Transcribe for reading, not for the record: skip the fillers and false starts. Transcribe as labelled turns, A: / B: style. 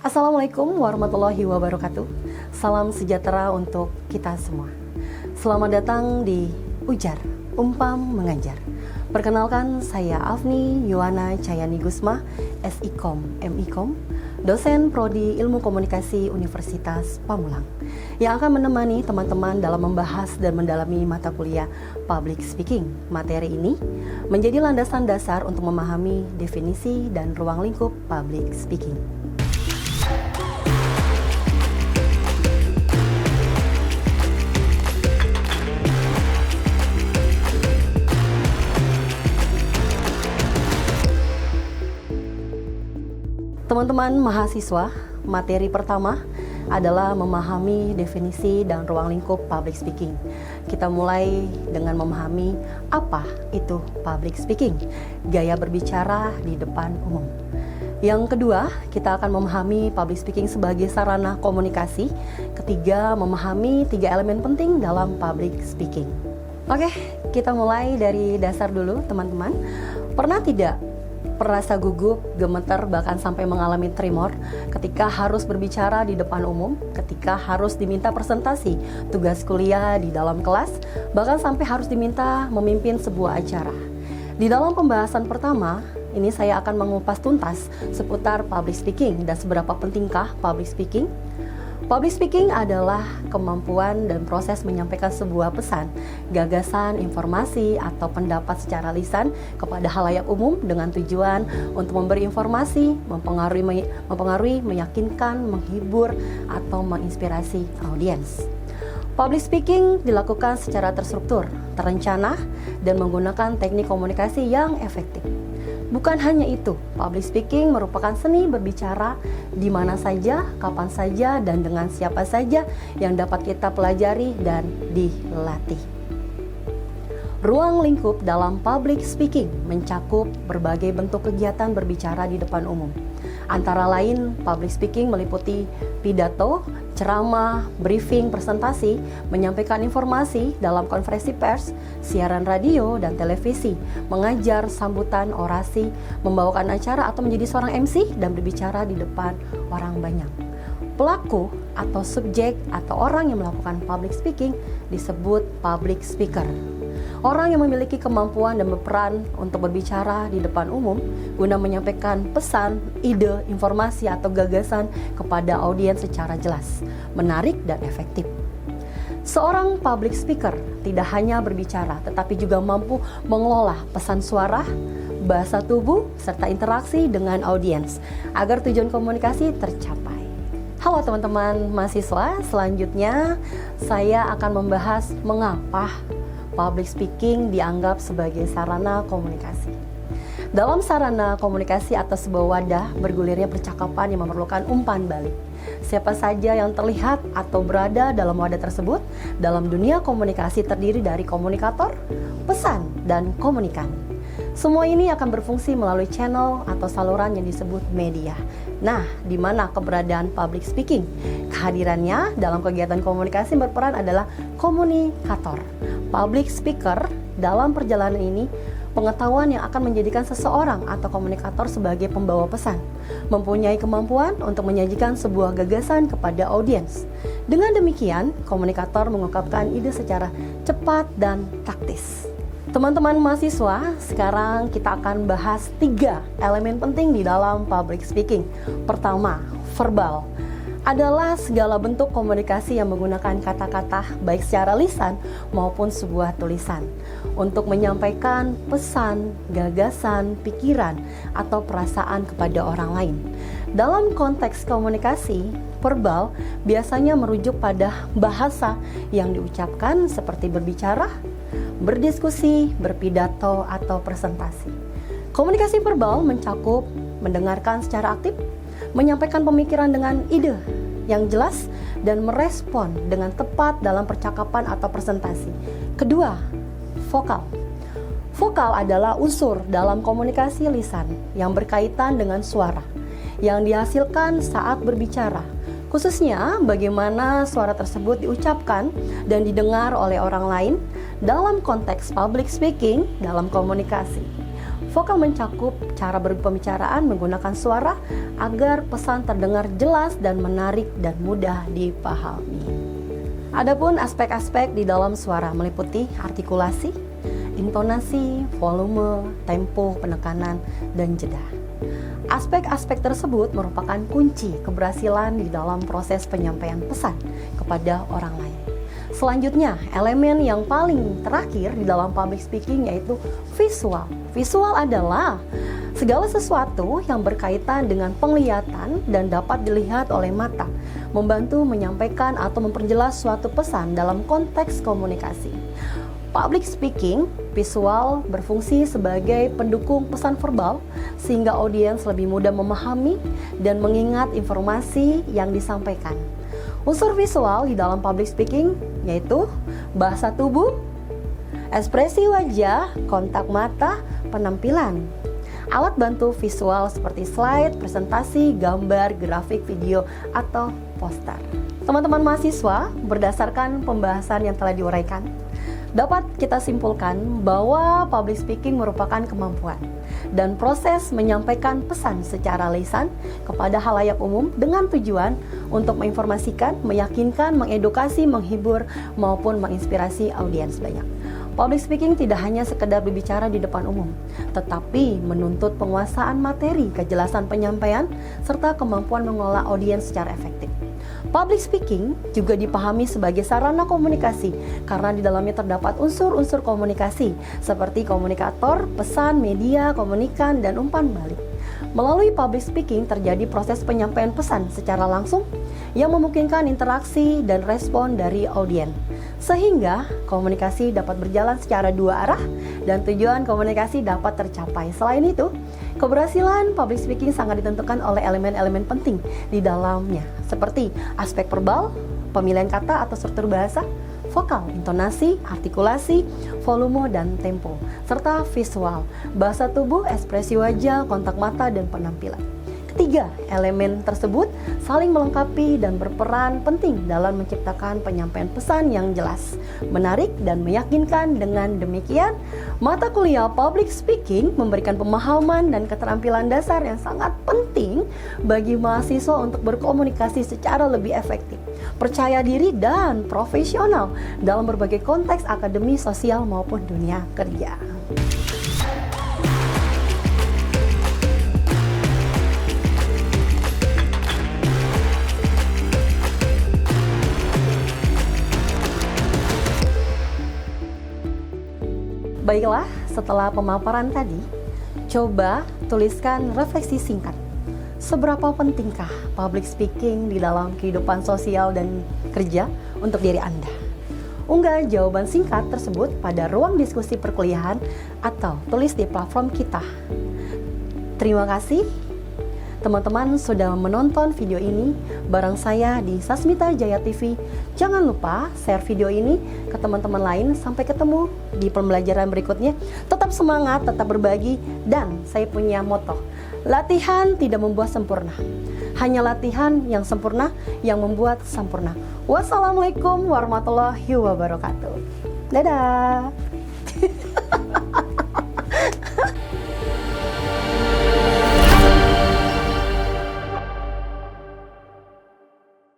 A: Assalamualaikum warahmatullahi wabarakatuh. Salam sejahtera untuk kita semua. Selamat datang di Ujar Umpam Mengajar. Perkenalkan, saya Afni Yuwana Cayani Gusma, SIKOM, MIKOM, dosen Prodi Ilmu Komunikasi Universitas Pamulang, yang akan menemani teman-teman dalam membahas dan mendalami mata kuliah Public Speaking. Materi ini menjadi landasan dasar untuk memahami definisi dan ruang lingkup Public Speaking. Teman-teman mahasiswa, materi pertama adalah memahami definisi dan ruang lingkup public speaking. Kita mulai dengan memahami apa itu public speaking, gaya berbicara di depan umum. Yang kedua, kita akan memahami public speaking sebagai sarana komunikasi. Ketiga, memahami 3 elemen penting dalam public speaking. Oke, kita mulai dari dasar dulu, teman-teman. Pernah tidak merasa gugup, gemeter, bahkan sampai mengalami tremor ketika harus berbicara di depan umum, ketika harus diminta presentasi tugas kuliah di dalam kelas, bahkan sampai harus diminta memimpin sebuah acara? Di dalam pembahasan pertama, ini saya akan mengupas tuntas seputar public speaking dan seberapa pentingkah public speaking. Public speaking adalah kemampuan dan proses menyampaikan sebuah pesan, gagasan, informasi, atau pendapat secara lisan kepada khalayak umum dengan tujuan untuk memberi informasi, mempengaruhi, meyakinkan, menghibur, atau menginspirasi audiens. Public speaking dilakukan secara terstruktur, terencana, dan menggunakan teknik komunikasi yang efektif. Bukan hanya itu, public speaking merupakan seni berbicara di mana saja, kapan saja, dan dengan siapa saja yang dapat kita pelajari dan dilatih. Ruang lingkup dalam public speaking mencakup berbagai bentuk kegiatan berbicara di depan umum. Antara lain, public speaking meliputi pidato, ceramah, briefing, presentasi, menyampaikan informasi dalam konferensi pers, siaran radio dan televisi, mengajar, sambutan, orasi, membawakan acara atau menjadi seorang MC dan berbicara di depan orang banyak. Pelaku atau subjek atau orang yang melakukan public speaking disebut public speaker. Orang yang memiliki kemampuan dan berperan untuk berbicara di depan umum guna menyampaikan pesan, ide, informasi atau gagasan kepada audiens secara jelas, menarik dan efektif. Seorang public speaker tidak hanya berbicara tetapi juga mampu mengelola pesan suara, bahasa tubuh, serta interaksi dengan audiens agar tujuan komunikasi tercapai. Halo teman-teman mahasiswa, selanjutnya saya akan membahas mengapa public speaking dianggap sebagai sarana komunikasi. Dalam sarana komunikasi atau sebuah wadah bergulirnya percakapan yang memerlukan umpan balik. Siapa saja yang terlihat atau berada dalam wadah tersebut, dalam dunia komunikasi terdiri dari komunikator, pesan, dan komunikan. Semua ini akan berfungsi melalui channel atau saluran yang disebut media. Nah, di mana keberadaan public speaking? Kehadirannya dalam kegiatan komunikasi berperan adalah komunikator. Public speaker dalam perjalanan ini pengetahuan yang akan menjadikan seseorang atau komunikator sebagai pembawa pesan, mempunyai kemampuan untuk menyajikan sebuah gagasan kepada audiens. Dengan demikian, komunikator mengungkapkan ide secara cepat dan taktis. Teman-teman mahasiswa, sekarang kita akan bahas 3 elemen penting di dalam public speaking. Pertama, verbal adalah segala bentuk komunikasi yang menggunakan kata-kata baik secara lisan maupun sebuah tulisan untuk menyampaikan pesan, gagasan, pikiran, atau perasaan kepada orang lain. Dalam konteks komunikasi, verbal biasanya merujuk pada bahasa yang diucapkan seperti berbicara, berdiskusi, berpidato, atau presentasi. Komunikasi verbal mencakup mendengarkan secara aktif, menyampaikan pemikiran dengan ide yang jelas, dan merespon dengan tepat dalam percakapan atau presentasi. Kedua, vokal. Vokal adalah unsur dalam komunikasi lisan yang berkaitan dengan suara yang dihasilkan saat berbicara, khususnya bagaimana suara tersebut diucapkan dan didengar oleh orang lain dalam konteks public speaking dalam komunikasi. Vokal mencakup cara berpembicaraan menggunakan suara agar pesan terdengar jelas dan menarik dan mudah dipahami. Adapun aspek-aspek di dalam suara meliputi artikulasi, intonasi, volume, tempo, penekanan, dan jeda. Aspek-aspek tersebut merupakan kunci keberhasilan di dalam proses penyampaian pesan kepada orang lain. Selanjutnya, elemen yang paling terakhir di dalam public speaking yaitu visual. Visual adalah segala sesuatu yang berkaitan dengan penglihatan dan dapat dilihat oleh mata, membantu menyampaikan atau memperjelas suatu pesan dalam konteks komunikasi. Public speaking, visual berfungsi sebagai pendukung pesan verbal sehingga audiens lebih mudah memahami dan mengingat informasi yang disampaikan. Unsur visual di dalam public speaking yaitu bahasa tubuh, ekspresi wajah, kontak mata, penampilan. Alat bantu visual seperti slide, presentasi, gambar, grafik, video, atau poster. Teman-teman mahasiswa, berdasarkan pembahasan yang telah diuraikan, dapat kita simpulkan bahwa public speaking merupakan kemampuan dan proses menyampaikan pesan secara lisan kepada halayak umum dengan tujuan untuk menginformasikan, meyakinkan, mengedukasi, menghibur, maupun menginspirasi audiens banyak. Public speaking tidak hanya sekedar berbicara di depan umum, tetapi menuntut penguasaan materi, kejelasan penyampaian, serta kemampuan mengelola audiens secara efektif. Public speaking juga dipahami sebagai sarana komunikasi karena di dalamnya terdapat unsur-unsur komunikasi seperti komunikator, pesan, media, komunikan, dan umpan balik. Melalui public speaking terjadi proses penyampaian pesan secara langsung yang memungkinkan interaksi dan respon dari audiens, sehingga komunikasi dapat berjalan secara dua arah dan tujuan komunikasi dapat tercapai. Selain itu, keberhasilan public speaking sangat ditentukan oleh elemen-elemen penting di dalamnya, seperti aspek verbal, pemilihan kata atau struktur bahasa, vokal, intonasi, artikulasi, volume, dan tempo, serta visual, bahasa tubuh, ekspresi wajah, kontak mata, dan penampilan. Ketiga, elemen tersebut saling melengkapi dan berperan penting dalam menciptakan penyampaian pesan yang jelas, menarik, dan meyakinkan. Dengan demikian, mata kuliah public speaking memberikan pemahaman dan keterampilan dasar yang sangat penting bagi mahasiswa untuk berkomunikasi secara lebih efektif, percaya diri, dan profesional dalam berbagai konteks akademi, sosial, maupun dunia kerja. Baiklah, setelah pemaparan tadi, coba tuliskan refleksi singkat. Seberapa pentingkah public speaking di dalam kehidupan sosial dan kerja untuk diri Anda? Unggah jawaban singkat tersebut pada ruang diskusi perkuliahan atau tulis di platform kita. Terima kasih teman-teman sudah menonton video ini bareng saya di Sasmita Jaya TV. Jangan lupa share video ini ke teman-teman lain. Sampai ketemu di pembelajaran berikutnya. Tetap semangat, tetap berbagi, dan saya punya moto: latihan tidak membuat sempurna, hanya latihan yang sempurna yang membuat sempurna. Wassalamualaikum warahmatullahi wabarakatuh. Dadah.